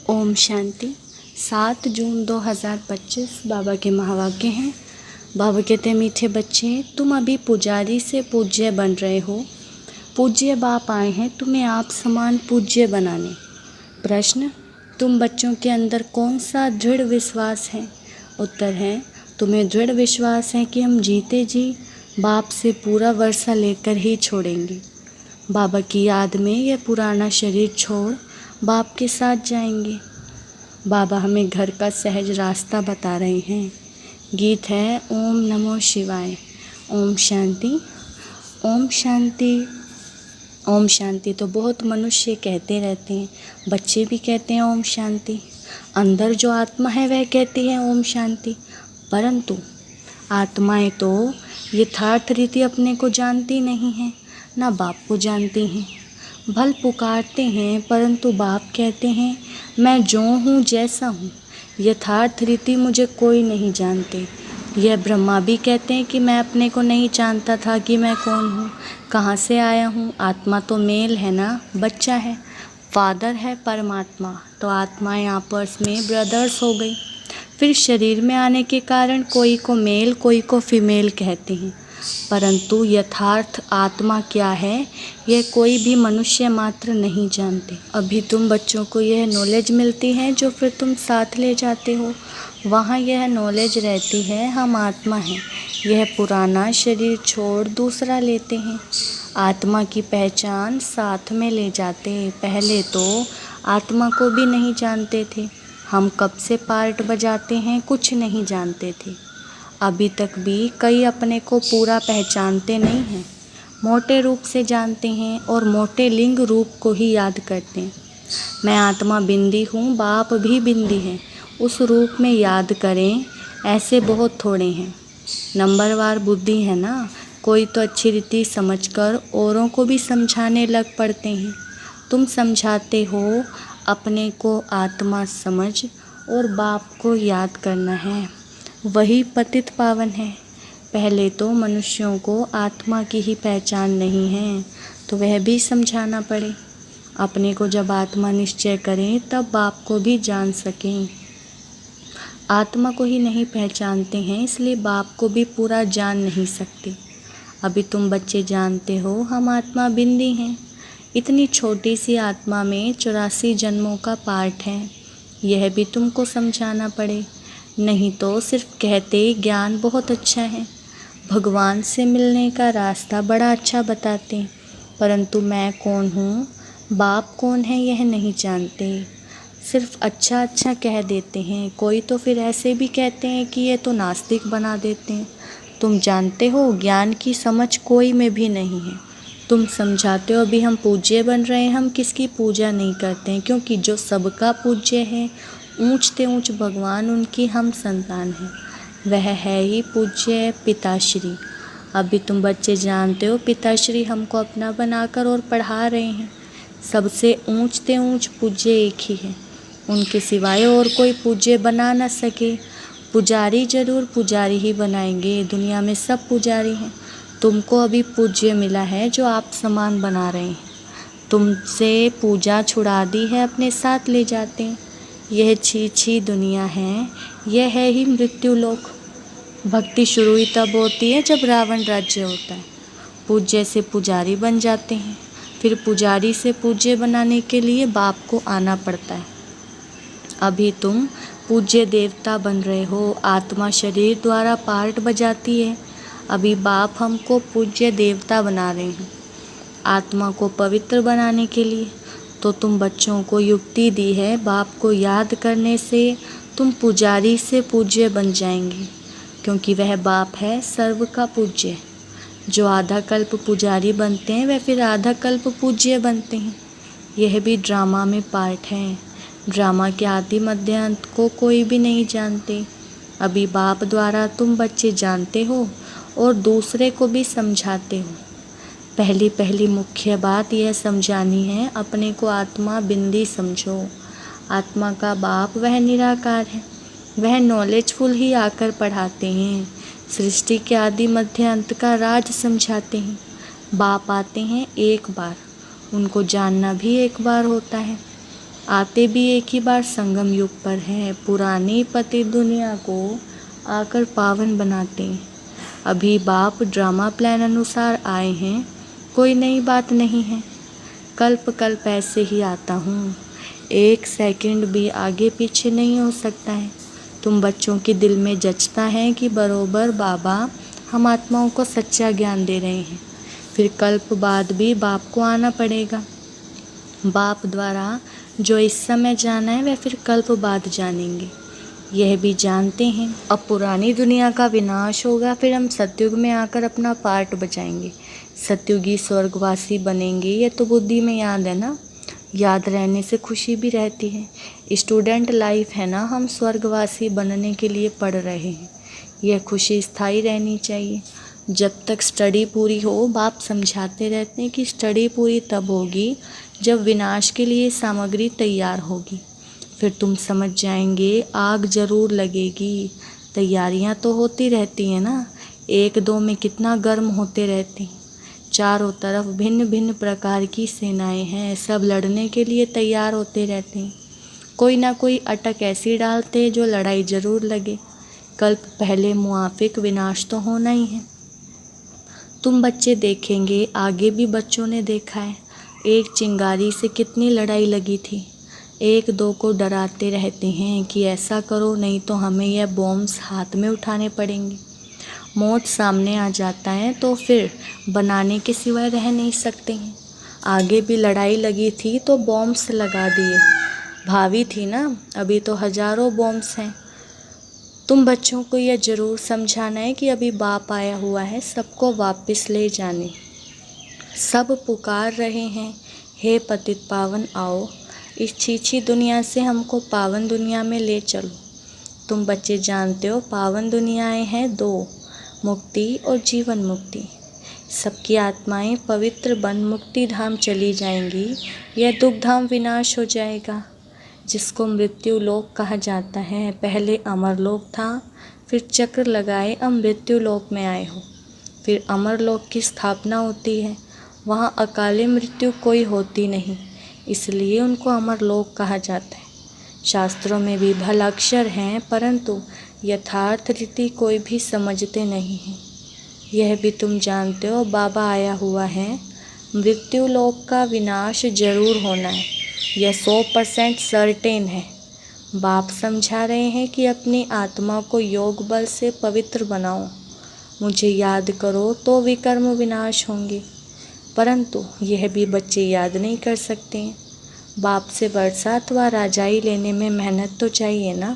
ओम शांति। 7 जून 2025 बाबा के महावाक्य हैं। बाबा कहते हैं, मीठे बच्चे, तुम अभी पुजारी से पूज्य बन रहे हो। पूज्य बाप आए हैं तुम्हें आप समान पूज्य बनाने। प्रश्न, तुम बच्चों के अंदर कौन सा दृढ़ विश्वास है? उत्तर है, तुम्हें दृढ़ विश्वास है कि हम जीते जी बाप से पूरा वर्षा लेकर ही छोड़ेंगे। बाबा की याद में यह पुराना शरीर छोड़ बाप के साथ जाएंगे। बाबा हमें घर का सहज रास्ता बता रहे हैं। गीत है ओम नमो शिवाय। ओम शांति। ओम शांति। ओम शांति तो बहुत मनुष्य कहते रहते हैं, बच्चे भी कहते हैं ओम शांति। अंदर जो आत्मा है वह कहती है ओम शांति, परंतु आत्माएं तो यथार्थ रीति अपने को जानती नहीं हैं, ना बाप को जानती हैं। भल पुकारते हैं, परंतु बाप कहते हैं मैं जो हूँ जैसा हूँ, यथार्थ रीति मुझे कोई नहीं जानते। यह ब्रह्मा भी कहते हैं कि मैं अपने को नहीं जानता था कि मैं कौन हूँ, कहाँ से आया हूँ। आत्मा तो मेल है ना, बच्चा है, फादर है परमात्मा, तो आत्माएं आपस में ब्रदर्स हो गई। फिर शरीर में आने के कारण कोई को मेल कोई को फीमेल कहते हैं, परंतु यथार्थ आत्मा क्या है यह कोई भी मनुष्य मात्र नहीं जानते। अभी तुम बच्चों को यह नॉलेज मिलती है जो फिर तुम साथ ले जाते हो, वहाँ यह नॉलेज रहती है हम आत्मा हैं। यह पुराना शरीर छोड़ दूसरा लेते हैं, आत्मा की पहचान साथ में ले जाते। पहले तो आत्मा को भी नहीं जानते थे, हम कब से पार्ट बजाते हैं कुछ नहीं जानते थे। अभी तक भी कई अपने को पूरा पहचानते नहीं हैं, मोटे रूप से जानते हैं और मोटे लिंग रूप को ही याद करते हैं। मैं आत्मा बिंदी हूँ, बाप भी बिंदी है, उस रूप में याद करें, ऐसे बहुत थोड़े हैं। नंबरवार बुद्धि है ना, कोई तो अच्छी रीति समझकर औरों को भी समझाने लग पड़ते हैं। तुम समझाते हो, अपने को आत्मा समझ और बाप को याद करना है, वही पतित पावन है। पहले तो मनुष्यों को आत्मा की ही पहचान नहीं है, तो वह भी समझाना पड़े। अपने को जब आत्मा निश्चय करें तब बाप को भी जान सकें। आत्मा को ही नहीं पहचानते हैं, इसलिए बाप को भी पूरा जान नहीं सकते। अभी तुम बच्चे जानते हो हम आत्मा बिंदी हैं। इतनी छोटी सी आत्मा में 84 जन्मों का पार्ट है, यह भी तुमको समझाना पड़े। नहीं तो सिर्फ कहते ज्ञान बहुत अच्छा है, भगवान से मिलने का रास्ता बड़ा अच्छा बताते हैं, परंतु मैं कौन हूँ, बाप कौन है यह नहीं जानते। सिर्फ अच्छा अच्छा कह देते हैं। कोई तो फिर ऐसे भी कहते हैं कि ये तो नास्तिक बना देते हैं। तुम जानते हो ज्ञान की समझ कोई में भी नहीं है। तुम समझाते हो अभी हम पूज्य बन रहे हैं, हम किसकी पूजा नहीं करते हैं, क्योंकि जो सबका पूज्य है, ऊंचते ऊंच भगवान उनकी हम संतान हैं, वह है ही पूज्य पिताश्री। अभी तुम बच्चे जानते हो पिताश्री हमको अपना बनाकर और पढ़ा रहे हैं। सबसे ऊंचते ऊंच पूज्य एक ही है, उनके सिवाय और कोई पूज्य बना न सके। पुजारी जरूर पुजारी ही बनाएंगे, दुनिया में सब पुजारी हैं। तुमको अभी पूज्य मिला है जो आप समान बना रहे हैं, तुमसे पूजा छुड़ा दी है, अपने साथ ले जाते हैं। यह छी दुनिया है, यह है ही मृत्यु लोक। भक्ति शुरू ही तब होती है जब रावण राज्य होता है। पूज्य से पुजारी बन जाते हैं, फिर पुजारी से पूज्य बनाने के लिए बाप को आना पड़ता है। अभी तुम पूज्य देवता बन रहे हो, आत्मा शरीर द्वारा पार्ट बजाती है। अभी बाप हमको पूज्य देवता बना रहे हैं आत्मा को पवित्र बनाने के लिए। तो तुम बच्चों को युक्ति दी है, बाप को याद करने से तुम पुजारी से पूज्य बन जाएंगे, क्योंकि वह बाप है सर्व का पूज्य। जो आधा कल्प पुजारी बनते हैं वह फिर आधा कल्प पूज्य बनते हैं। यह भी ड्रामा में पार्ट है। ड्रामा के आदि मध्य अंत को कोई भी नहीं जानते। अभी बाप द्वारा तुम बच्चे जानते हो और दूसरे को भी समझाते हो। पहली मुख्य बात यह समझानी है, अपने को आत्मा बिंदी समझो। आत्मा का बाप वह निराकार है, वह नॉलेजफुल ही आकर पढ़ाते हैं, सृष्टि के आदि मध्य अंत का राज समझाते हैं। बाप आते हैं एक बार, उनको जानना भी एक बार होता है। आते भी एक ही बार संगम युग पर हैं। पुरानी पति दुनिया को आकर पावन बनाते। अभी बाप ड्रामा प्लान अनुसार आए हैं, कोई नई बात नहीं है। कल्प कल्प ऐसे ही आता हूँ, एक सेकंड भी आगे पीछे नहीं हो सकता है। तुम बच्चों के दिल में जचता है कि बरोबर बाबा हम आत्माओं को सच्चा ज्ञान दे रहे हैं। फिर कल्प बाद भी बाप को आना पड़ेगा। बाप द्वारा जो इस समय जाना है वह फिर कल्प बाद जानेंगे, यह भी जानते हैं। अब पुरानी दुनिया का विनाश होगा, फिर हम सतयुग में आकर अपना पार्ट बचाएंगे। सतयुगी स्वर्गवासी बनेंगे, ये तो बुद्धि में याद है ना। याद रहने से खुशी भी रहती है। स्टूडेंट लाइफ है ना, हम स्वर्गवासी बनने के लिए पढ़ रहे हैं। यह खुशी स्थायी रहनी चाहिए। जब तक स्टडी पूरी हो, बाप समझाते रहते हैं कि स्टडी पूरी तब होगी जब विनाश के लिए सामग्री तैयार होगी। फिर तुम समझ जाएंगे, आग ज़रूर लगेगी। तैयारियां तो होती रहती हैं ना, एक दो में कितना गर्म होते रहते हैं। चारों तरफ भिन्न भिन्न प्रकार की सेनाएं हैं, सब लड़ने के लिए तैयार होते रहते हैं। कोई ना कोई अटक ऐसी डालते हैं जो लड़ाई ज़रूर लगे। कल्प पहले मुआफिक विनाश तो होना ही है। तुम बच्चे देखेंगे, आगे भी बच्चों ने देखा है, एक चिंगारी से कितनी लड़ाई लगी थी। एक दो को डराते रहते हैं कि ऐसा करो नहीं तो हमें यह बॉम्ब्स हाथ में उठाने पड़ेंगे। मौत सामने आ जाता है तो फिर बनाने के सिवाय रह नहीं सकते हैं। आगे भी लड़ाई लगी थी तो बॉम्ब्स लगा दिए। भावी थी ना, अभी तो हजारों बॉम्ब्स हैं। तुम बच्चों को यह ज़रूर समझाना है कि अभी बाप आया हुआ है सबको वापस ले जाने। सब पुकार रहे हैं, हे पतित पावन आओ, इस छीछी दुनिया से हमको पावन दुनिया में ले चलो। तुम बच्चे जानते हो पावन दुनियाएं हैं दो, मुक्ति और जीवन मुक्ति। सबकी आत्माएं पवित्र बन मुक्ति धाम चली जाएंगी, यह दुख धाम विनाश हो जाएगा, जिसको मृत्यु लोक कहा जाता है। पहले अमर लोक था, फिर चक्र लगाए अब मृत्यु लोक में आए हो। फिर अमर लोक की स्थापना होती है, वहाँ अकाले मृत्यु कोई होती नहीं, इसलिए उनको अमर लोक कहा जाता है। शास्त्रों में भी भल अक्षर हैं, परंतु यथार्थ रीति कोई भी समझते नहीं हैं। यह भी तुम जानते हो, बाबा आया हुआ है, मृत्यु लोक का विनाश जरूर होना है, यह 100% सर्टेन है। बाप समझा रहे हैं कि अपनी आत्मा को योग बल से पवित्र बनाओ, मुझे याद करो तो विकर्म विनाश होंगे। परंतु यह भी बच्चे याद नहीं कर सकते हैं। बाप से वर्षा अथवा राजाई लेने में मेहनत तो चाहिए ना।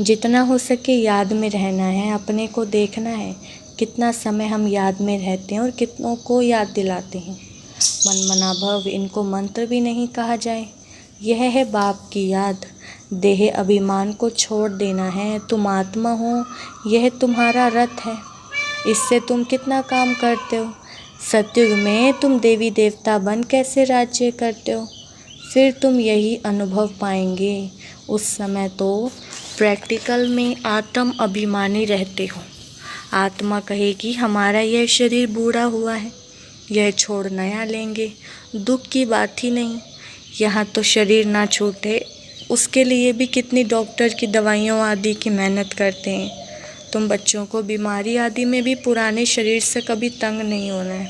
जितना हो सके याद में रहना है, अपने को देखना है कितना समय हम याद में रहते हैं और कितनों को याद दिलाते हैं। मन मना भव, इनको मंत्र भी नहीं कहा जाए। यह है बाप की याद। देह अभिमान को छोड़ देना है। तुम आत्मा हो, यह तुम्हारा रथ है, इससे तुम कितना काम करते हो। सतयुग में तुम देवी देवता बन कैसे राज्य करते हो, फिर तुम यही अनुभव पाएंगे। उस समय तो प्रैक्टिकल में आत्म अभिमानी रहते हो। आत्मा कहेगी हमारा यह शरीर बूढ़ा हुआ है, यह छोड़ नया लेंगे, दुख की बात ही नहीं। यहाँ तो शरीर ना छूटे उसके लिए भी कितनी डॉक्टर की दवाइयों आदि की मेहनत करते हैं। तुम बच्चों को बीमारी आदि में भी पुराने शरीर से कभी तंग नहीं होना है,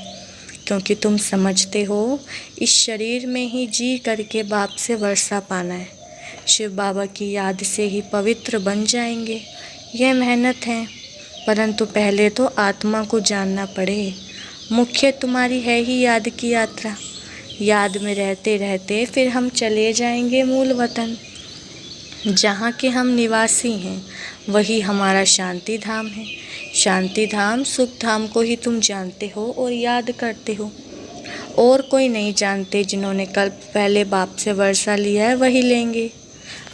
क्योंकि तुम समझते हो इस शरीर में ही जी करके बाप से वर्षा पाना है। शिव बाबा की याद से ही पवित्र बन जाएंगे। यह मेहनत है, परंतु पहले तो आत्मा को जानना पड़े। मुख्य तुम्हारी है ही याद की यात्रा। याद में रहते रहते फिर हम चले जाएंगे मूल वतन, जहाँ के हम निवासी हैं। वही हमारा शांति धाम है। शांति धाम सुख धाम को ही तुम जानते हो और याद करते हो, और कोई नहीं जानते। जिन्होंने कल्प पहले बाप से वर्षा लिया है वही लेंगे।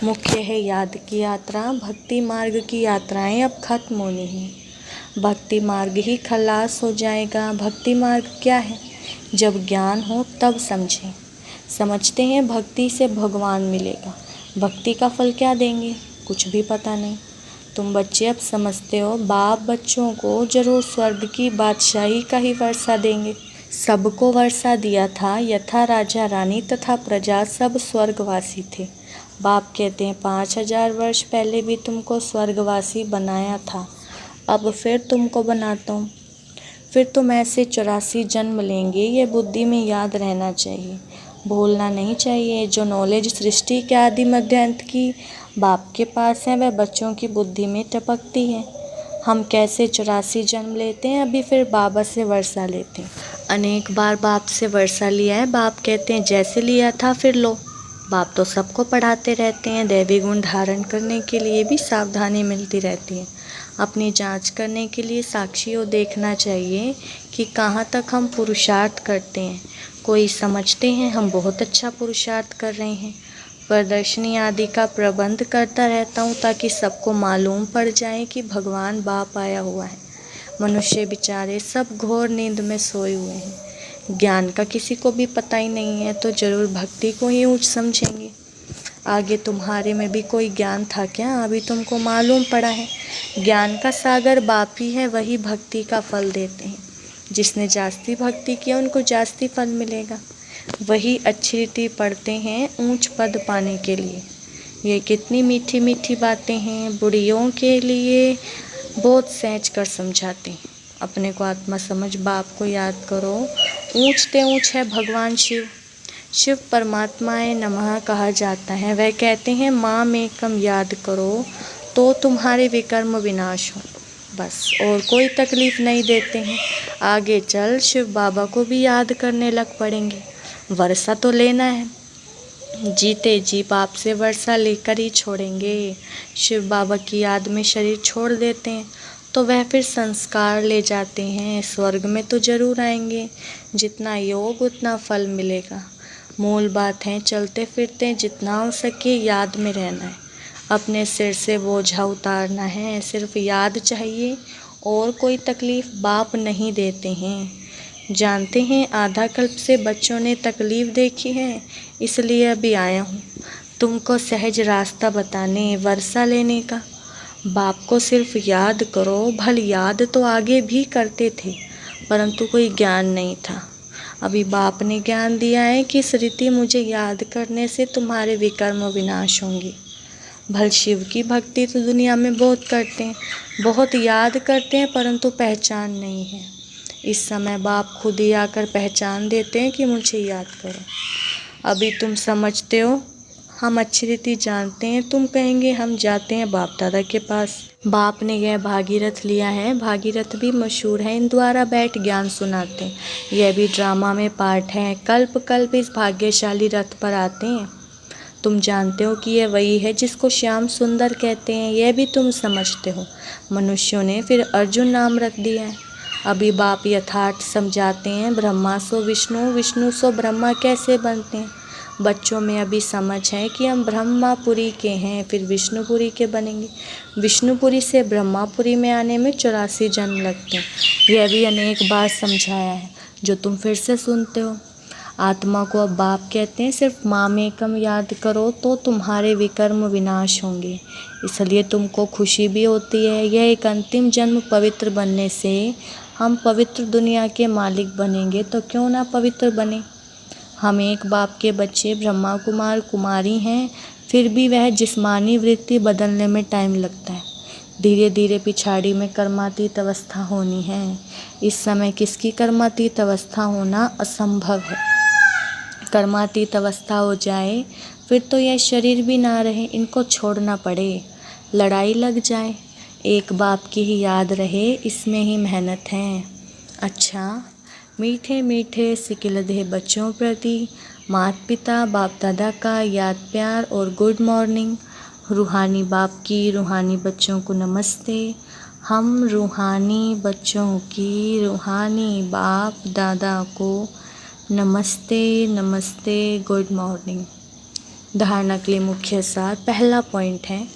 मुख्य है याद की यात्रा। भक्ति मार्ग की यात्राएं अब खत्म होनी है। भक्ति मार्ग ही खलास हो जाएगा। भक्ति मार्ग क्या है, जब ज्ञान हो तब समझें। समझते हैं भक्ति से भगवान मिलेगा, भक्ति का फल क्या देंगे, कुछ भी पता नहीं। तुम बच्चे अब समझते हो, बाप बच्चों को जरूर स्वर्ग की बादशाही का ही वर्षा देंगे। सबको वर्षा दिया था, यथा राजा रानी तथा प्रजा सब स्वर्गवासी थे। बाप कहते हैं 5000 वर्ष पहले भी तुमको स्वर्गवासी बनाया था, अब फिर तुमको बनाता हूँ। फिर तुम ऐसे 84 जन्म लेंगे, ये बुद्धि में याद रहना चाहिए, भूलना नहीं चाहिए। जो नॉलेज सृष्टि के आदि मध्य अंत की बाप के पास है, वह बच्चों की बुद्धि में टपकती है। हम कैसे 84 जन्म लेते हैं, अभी फिर बाबा से वर्षा लेते हैं। अनेक बार बाप से वर्षा लिया है। बाप कहते हैं जैसे लिया था फिर लो। बाप तो सबको पढ़ाते रहते हैं। दैवी गुण धारण करने के लिए भी सावधानी मिलती रहती है। अपनी जांच करने के लिए साक्षियों देखना चाहिए कि कहाँ तक हम पुरुषार्थ करते हैं। कोई समझते हैं हम बहुत अच्छा पुरुषार्थ कर रहे हैं। प्रदर्शनी आदि का प्रबंध करता रहता हूँ ताकि सबको मालूम पड़ जाए कि भगवान बाप आया हुआ है। मनुष्य बेचारे सब घोर नींद में सोए हुए हैं। ज्ञान का किसी को भी पता ही नहीं है, तो जरूर भक्ति को ही ऊंच समझेंगे। आगे तुम्हारे में भी कोई ज्ञान था क्या? अभी तुमको मालूम पड़ा है। ज्ञान का सागर बाप ही है, वही भक्ति का फल देते हैं। जिसने जास्ती भक्ति किया उनको जास्ती फल मिलेगा। वही अच्छी रीति पढ़ते हैं ऊंच पद पाने के लिए। ये कितनी मीठी मीठी बातें हैं, बुढ़ियों के लिए बहुत सहज कर समझाते हैं। अपने को आत्मा समझ बाप को याद करो। ऊंचते ऊंच है भगवान शिव। शिव परमात्माए नमः कहा जाता है। वह कहते हैं माम एकम याद करो तो तुम्हारे विकर्म विनाश हो। बस और कोई तकलीफ़ नहीं देते हैं। आगे चल शिव बाबा को भी याद करने लग पड़ेंगे। वर्षा तो लेना है, जीते जी बाप से वर्षा लेकर ही छोड़ेंगे। शिव बाबा की याद में शरीर छोड़ देते हैं तो वह फिर संस्कार ले जाते हैं। स्वर्ग में तो जरूर आएंगे। जितना योग उतना फल मिलेगा। मूल बात है चलते फिरते जितना हो सके याद में रहना है। अपने सिर से बोझा उतारना है। सिर्फ याद चाहिए और कोई तकलीफ़ बाप नहीं देते हैं। जानते हैं आधा कल्प से बच्चों ने तकलीफ़ देखी है, इसलिए अभी आया हूँ तुमको सहज रास्ता बताने, वर्षा लेने का। बाप को सिर्फ याद करो। भल याद तो आगे भी करते थे, परंतु कोई ज्ञान नहीं था। अभी बाप ने ज्ञान दिया है कि इस रीति मुझे याद करने से तुम्हारे विकर्म विनाश होंगे। भल शिव की भक्ति तो दुनिया में बहुत करते हैं, बहुत याद करते हैं, परंतु पहचान नहीं है। इस समय बाप खुद ही आकर पहचान देते हैं कि मुझे याद करो। अभी तुम समझते हो, हम अच्छी रीति जानते हैं। तुम कहेंगे हम जाते हैं बाप दादा के पास। बाप ने यह भागीरथ लिया है। भागीरथ भी मशहूर है, इन द्वारा बैठ ज्ञान सुनाते हैं। यह भी ड्रामा में पार्ट है। कल्प कल्प इस भाग्यशाली रथ पर आते हैं। तुम जानते हो कि यह वही है जिसको श्याम सुंदर कहते हैं। यह भी तुम समझते हो। मनुष्यों ने फिर अर्जुन नाम रख दिया है। अभी बाप यथार्थ समझाते हैं। ब्रह्मा सो विष्णु, विष्णु सो ब्रह्मा कैसे बनते हैं। बच्चों में अभी समझ है कि हम ब्रह्मापुरी के हैं, फिर विष्णुपुरी के बनेंगे। विष्णुपुरी से ब्रह्मापुरी में आने में 84 जन्म लगते हैं। यह भी अनेक बार समझाया है, जो तुम फिर से सुनते हो। आत्मा को अब बाप कहते हैं सिर्फ मामेकम याद करो तो तुम्हारे विकर्म विनाश होंगे। इसलिए तुमको खुशी भी होती है। यह एक अंतिम जन्म पवित्र बनने से हम पवित्र दुनिया के मालिक बनेंगे, तो क्यों ना पवित्र बने। हम एक बाप के बच्चे ब्रह्मा कुमार कुमारी हैं, फिर भी वह जिस्मानी वृत्ति बदलने में टाइम लगता है। धीरे धीरे पिछाड़ी में कर्मातीत अवस्था होनी है। इस समय किसकी कर्मातीत अवस्था होना असंभव है। कर्मातीत अवस्था हो जाए फिर तो यह शरीर भी ना रहे, इनको छोड़ना पड़े, लड़ाई लग जाए। एक बाप की ही याद रहे, इसमें ही मेहनत है। अच्छा, मीठे मीठे सिकिलधे बच्चों प्रति माता पिता बाप दादा का याद प्यार और गुड मॉर्निंग। रूहानी बाप की रूहानी बच्चों को नमस्ते। हम रूहानी बच्चों की रूहानी बाप दादा को नमस्ते नमस्ते, गुड मॉर्निंग। धारणा के लिए मुख्य सार। पहला पॉइंट है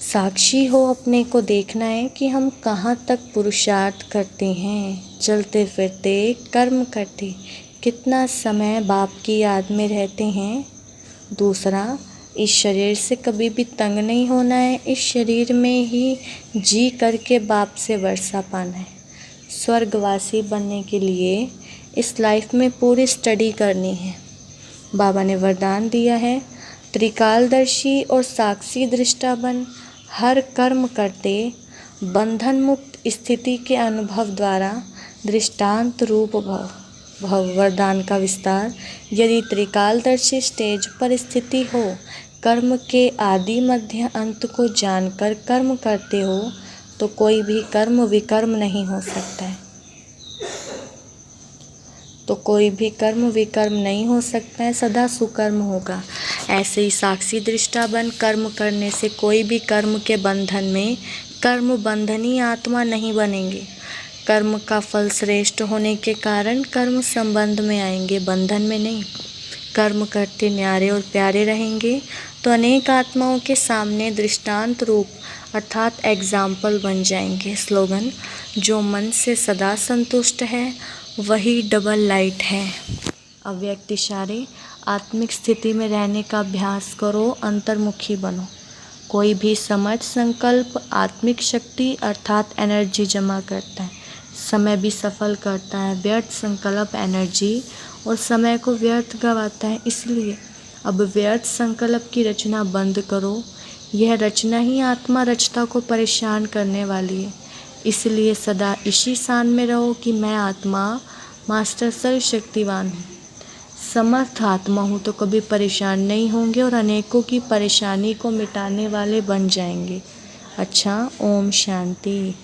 साक्षी हो। अपने को देखना है कि हम कहाँ तक पुरुषार्थ करते हैं, चलते फिरते कर्म करते, कितना समय बाप की याद में रहते हैं। दूसरा, इस शरीर से कभी भी तंग नहीं होना है। इस शरीर में ही जी करके बाप से वर्षा पाना है। स्वर्गवासी बनने के लिए इस लाइफ में पूरी स्टडी करनी है। बाबा ने वरदान दिया है, त्रिकालदर्शी और साक्षी दृष्टा बन, हर कर्म करते बंधन मुक्त स्थिति के अनुभव द्वारा दृष्टांत रूप भव। वरदान का विस्तार, यदि त्रिकालदर्शी स्टेज पर स्थिति हो, कर्म के आदि मध्य अंत को जानकर कर्म करते हो, तो कोई भी कर्म विकर्म नहीं हो सकता है। सदा सुकर्म होगा। ऐसे ही साक्षी दृष्टा बन कर्म करने से कोई भी कर्म के बंधन में कर्म बंधनी आत्मा नहीं बनेंगे। कर्म का फल श्रेष्ठ होने के कारण कर्म संबंध में आएंगे, बंधन में नहीं। कर्म करते न्यारे और प्यारे रहेंगे तो अनेक आत्माओं के सामने दृष्टांत रूप अर्थात एग्जाम्पल बन जाएंगे। स्लोगन, जो मन से सदा संतुष्ट है वही डबल लाइट है। अव्यक्त इशारे, आत्मिक स्थिति में रहने का अभ्यास करो, अंतर्मुखी बनो। कोई भी समझ संकल्प आत्मिक शक्ति अर्थात एनर्जी जमा करता है, समय भी सफल करता है। व्यर्थ संकल्प एनर्जी और समय को व्यर्थ गवाता है। इसलिए अब व्यर्थ संकल्प की रचना बंद करो। यह रचना ही आत्मा रचता को परेशान करने वाली है। इसलिए सदा इसी शान में रहो कि मैं आत्मा मास्टर सर्वशक्तिवान हूँ, समर्थ आत्मा हूँ, तो कभी परेशान नहीं होंगे और अनेकों की परेशानी को मिटाने वाले बन जाएंगे। अच्छा, ओम शांति।